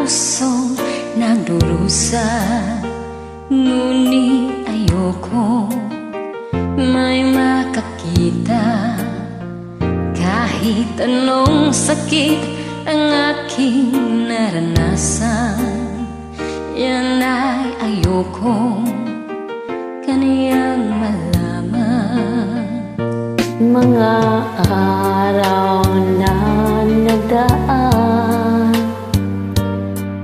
pusong nagdurusa, ngunit ayoko may makakita. Kahit anong sakit ang aking naranasan, yan ay ayokong kaniyang malaman. Mga araw na nagdaan,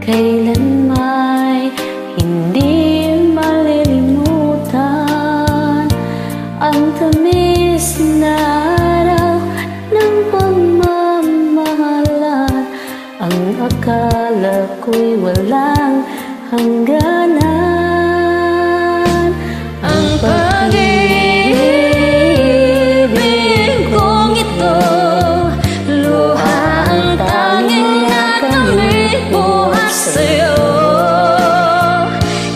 kailan may hindi malilimutan ang tamis na araw ng pagmamahalan. Ang akala ko'y walang hangganan. Ang pag-ibig kong ito, luha ang tanging nakamit buhat sa'yo.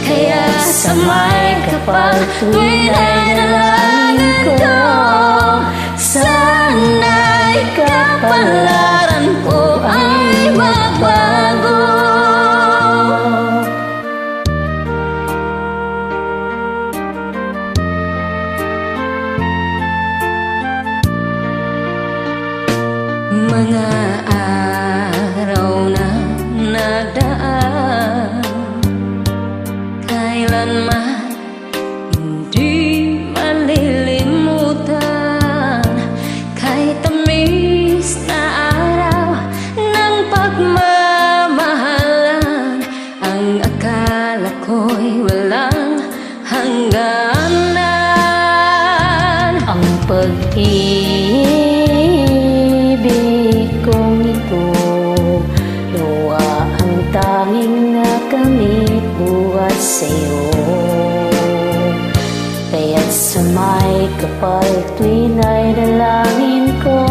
Kaya sa may kapal tuwing ay nalangin ko, sana'y kapalaran ko ay magbago. Mga araw na nagdaan, kailanman hindi malilimutan. Kay tamis na araw ng pagmamahalan, ang akala ko'y walang hangganan. Ang pag-ibig kong ito, luha ang tanging nakamit buhat sa'yo. Kaya't sa may kapal tuwing ay dalangin ko,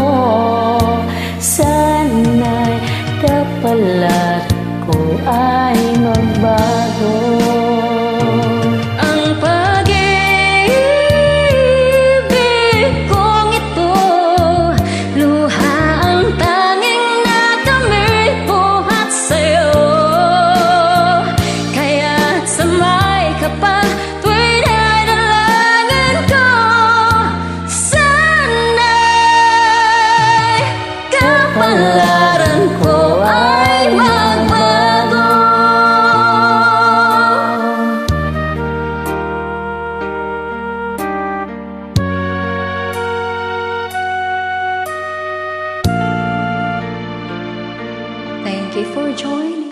sana'y kapalaran ko ay magbago. Ang pag-ibig kong ito, luha ang tanging nakamit buhat sa'yo. Kaya't sa may kapal tuwing ay dalangin ko, sana'y kapalaran ko ay magbago. Thank you for joining.